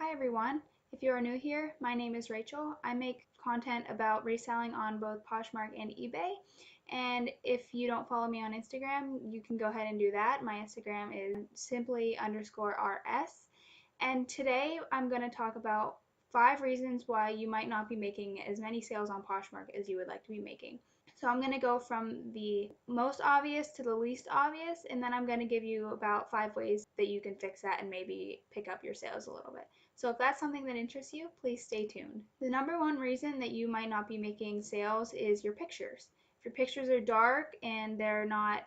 Hi everyone. If you are new here, my name is Rachel. I make content about reselling on both Poshmark and eBay. And if you don't follow me on Instagram, you can go ahead and do that. My Instagram is simply_rs. And today I'm going to talk about 5 reasons why you might not be making as many sales on Poshmark as you would like to be making. So I'm going to go from the most obvious to the least obvious, and then I'm going to give you about 5 ways that you can fix that and maybe pick up your sales a little bit. So if that's something that interests you, please stay tuned. The number one reason that you might not be making sales is your pictures. If your pictures are dark and they're not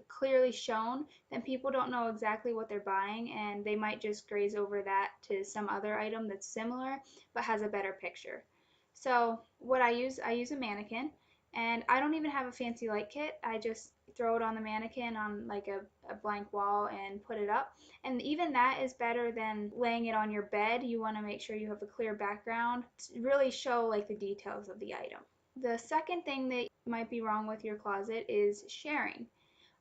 clearly shown, then people don't know exactly what they're buying, and they might just graze over that to some other item that's similar but has a better picture. So what I use a mannequin, and I don't even have a fancy light kit. I just throw it on the mannequin on like a blank wall and put it up. And even that is better than laying it on your bed. You want to make sure you have a clear background to really show like the details of the item. The second thing that might be wrong with your closet is sharing.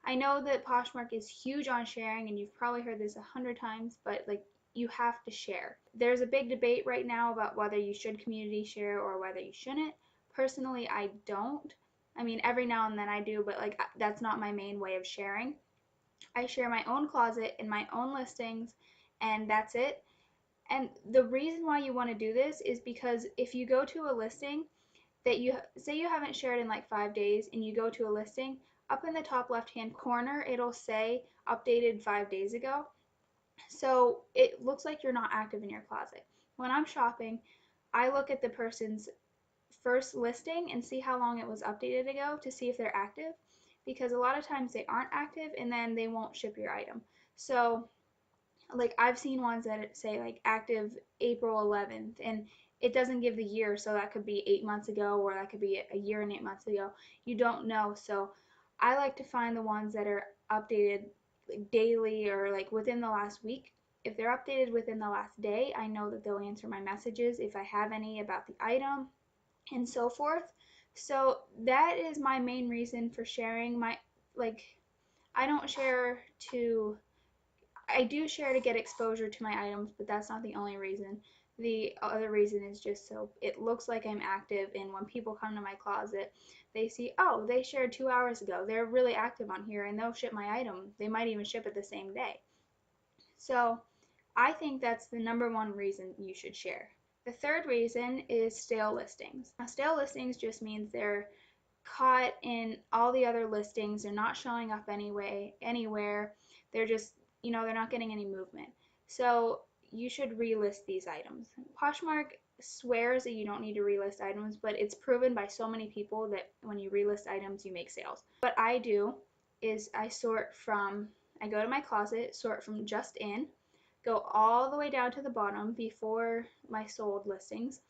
I know that Poshmark is huge on sharing, and you've probably heard this 100 times, but like, you have to share. There's a big debate right now about whether you should community share or whether you shouldn't. Personally, I don't. I mean, every now and then I do, but like, that's not my main way of sharing. I share my own closet and my own listings, and that's it. And the reason why you want to do this is because if you go to a listing that you say you haven't shared in like 5 days, and you go to a listing, up in the top left hand corner it'll say updated 5 days ago. So it looks like you're not active in your closet. When I'm shopping, I look at the person's first listing and see how long it was updated ago to see if they're active, because a lot of times they aren't active and then they won't ship your item. So like, I've seen ones that say like active April 11th, and it doesn't give the year, so that could be 8 months ago, or that could be a year and 8 months ago. You don't know. So I like to find the ones that are updated like daily or like within the last week. If they're updated within the last day, I know that they'll answer my messages if I have any about the item and so forth. So that is my main reason for sharing. Like, I don't share to I do share to get exposure to my items, but that's not the only reason. The other reason is just so it looks like I'm active, and when people come to my closet, they see, oh, they shared 2 hours ago. They're really active on here, and they'll ship my item. They might even ship it the same day. So I think that's the number one reason you should share. The third reason is stale listings. Now, stale listings just means they're caught in all the other listings. They're not showing up anywhere. They're just, they're not getting any movement. So you should relist these items. Poshmark swears that you don't need to relist items, but it's proven by so many people that when you relist items, you make sales. What I do is I go to my closet, sort from just in, go all the way down to the bottom before my sold listings,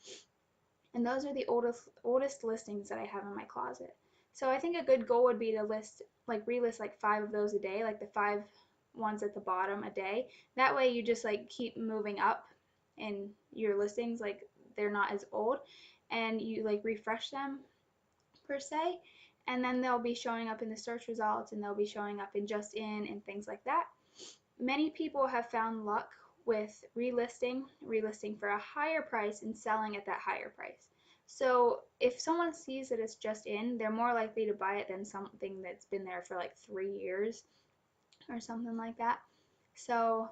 and those are the oldest listings that I have in my closet. So I think a good goal would be to relist like 5 of those a day, like the 5 ones at the bottom a day. That way you just like keep moving up in your listings, like they're not as old, and you like refresh them per se, and then they'll be showing up in the search results, and they'll be showing up in just in and things like that. Many people have found luck with relisting for a higher price and selling at that higher price. So if someone sees that it's just in, they're more likely to buy it than something that's been there for like 3 years or something like that. So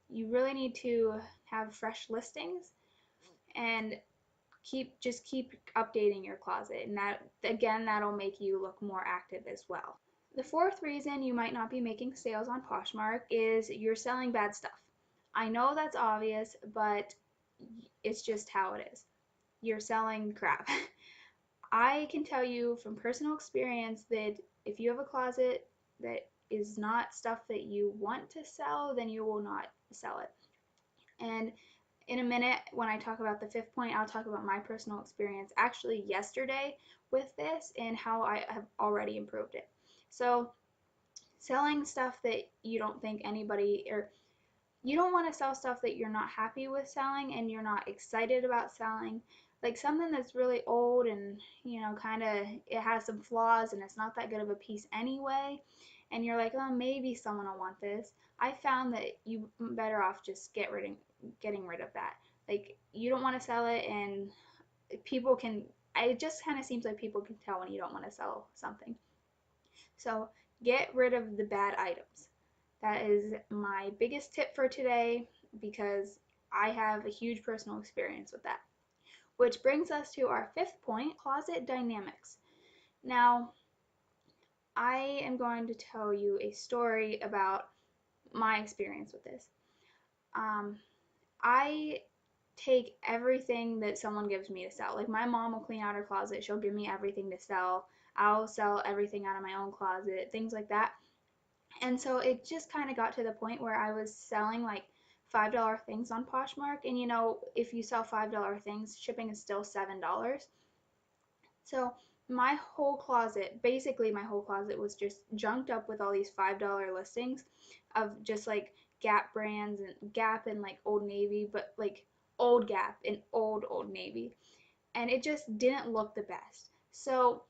you really need to have fresh listings and keep updating your closet, and that again, that'll make you look more active as well. The fourth reason you might not be making sales on Poshmark is you're selling bad stuff. I know that's obvious, but it's just how it is. You're selling crap. I can tell you from personal experience that if you have a closet that is not stuff that you want to sell, then you will not sell it. And in a minute, when I talk about the fifth point, I'll talk about my personal experience actually yesterday with this and how I have already improved it. So selling stuff that you don't think anybody, or you don't want to sell stuff that you're not happy with selling and you're not excited about selling. Like something that's really old and, kind of, it has some flaws and it's not that good of a piece anyway. And you're like, oh, maybe someone will want this. I found that you better off just getting rid of that. Like, you don't want to sell it, and people can, it just kind of seems like people can tell when you don't want to sell something. So get rid of the bad items. That is my biggest tip for today because I have a huge personal experience with that. Which brings us to our fifth point, closet dynamics. Now, I am going to tell you a story about my experience with this. Um, I take everything that someone gives me to sell. Like, my mom will clean out her closet, she'll give me everything to sell. I'll sell everything out of my own closet, things like that. And so it just kind of got to the point where I was selling like $5 things on Poshmark. And you know, if you sell $5 things, shipping is still $7. So my whole closet, basically my whole closet, was just junked up with all these $5 listings of just like Gap brands and Gap and like Old Navy, but like old Gap and old Navy. And it just didn't look the best. So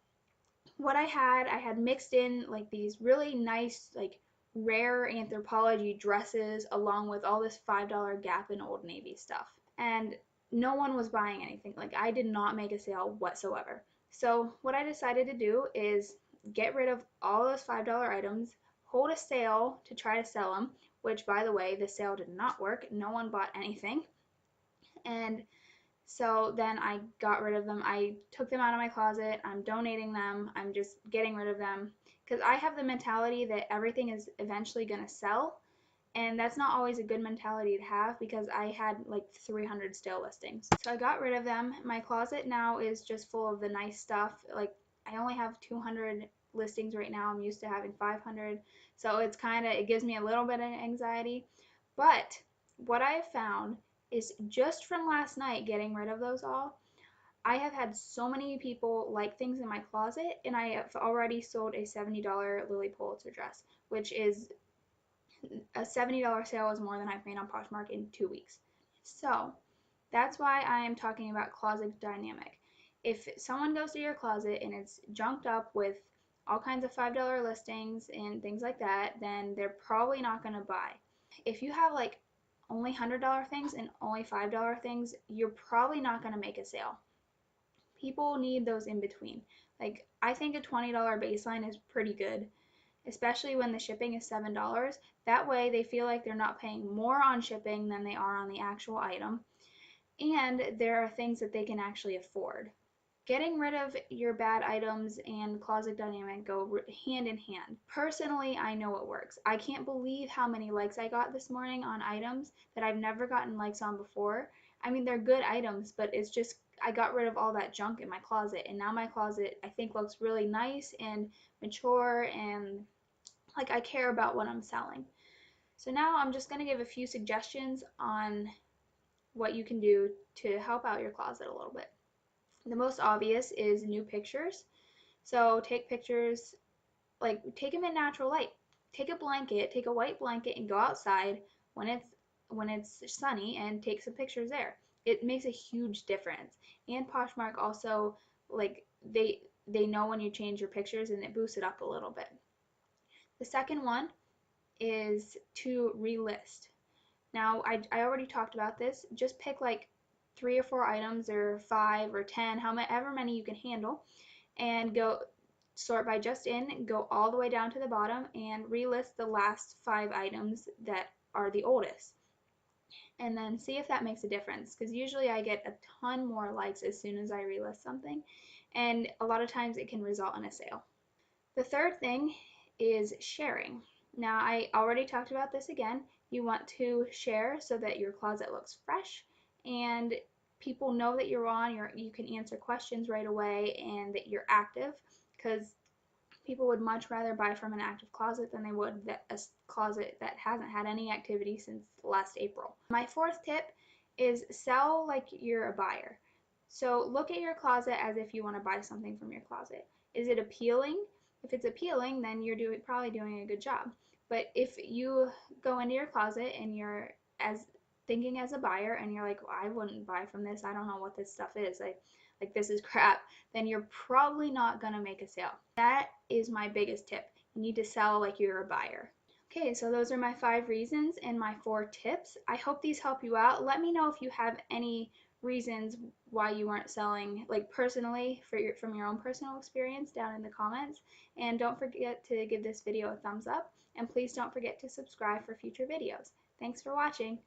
what I had mixed in like these really nice, like rare Anthropologie dresses along with all this $5 Gap and Old Navy stuff. And no one was buying anything. Like, I did not make a sale whatsoever. So what I decided to do is get rid of all those $5 items, hold a sale to try to sell them, which, by the way, the sale did not work. No one bought anything. And so then I got rid of them. I took them out of my closet. I'm donating them. I'm just getting rid of them because I have the mentality that everything is eventually going to sell. And that's not always a good mentality to have because I had like 300 stale listings. So I got rid of them. My closet now is just full of the nice stuff. Like, I only have 200 listings right now. I'm used to having 500. So it's kind of, it gives me a little bit of anxiety. But what I have found is just from last night getting rid of those all, I have had so many people like things in my closet, and I have already sold a $70 Lily Pulitzer dress, which is a $70 sale is more than I've made on Poshmark in 2 weeks. So that's why I am talking about closet dynamic. If someone goes to your closet and it's junked up with all kinds of $5 listings and things like that, then they're probably not going to buy. If you have like only $100 things and only $5 things, you're probably not going to make a sale. People need those in between. Like, I think a $20 baseline is pretty good, especially when the shipping is $7. That way they feel like they're not paying more on shipping than they are on the actual item, and there are things that they can actually afford. Getting rid of your bad items and closet dynamic go hand in hand. Personally, I know it works. I can't believe how many likes I got this morning on items that I've never gotten likes on before. I mean, they're good items, but it's just I got rid of all that junk in my closet, and now my closet, I think, looks really nice and mature, and like, I care about what I'm selling. So now I'm just going to give a few suggestions on what you can do to help out your closet a little bit. The most obvious is new pictures. So take pictures, like, take them in natural light. Take a blanket, take a white blanket, and go outside when it's sunny and take some pictures there. It makes a huge difference. And Poshmark also, like, they know when you change your pictures, and it boosts it up a little bit. The second one is to relist. Now, I already talked about this. Just pick like 3 or 4 items, or 5 or 10, however many you can handle, and go sort by just in, go all the way down to the bottom, and relist the last 5 items that are the oldest. And then see if that makes a difference, because usually I get a ton more likes as soon as I relist something, and a lot of times it can result in a sale. The third thing is sharing. Now, I already talked about this again. You want to share so that your closet looks fresh and people know that you're on, you can answer questions right away, and that you're active, because people would much rather buy from an active closet than they would a closet that hasn't had any activity since last April. My fourth tip is sell like you're a buyer. So look at your closet as if you want to buy something from your closet. Is it appealing? If it's appealing, then you're probably doing a good job. But if you go into your closet and you're as thinking as a buyer, and you're like, well, I wouldn't buy from this, I don't know what this stuff is, like this is crap, then you're probably not going to make a sale. That is my biggest tip. You need to sell like you're a buyer. Okay, so those are my 5 reasons and my 4 tips. I hope these help you out. Let me know if you have any reasons why you weren't selling, like personally, from your own personal experience down in the comments. And don't forget to give this video a thumbs up. And please don't forget to subscribe for future videos. Thanks for watching.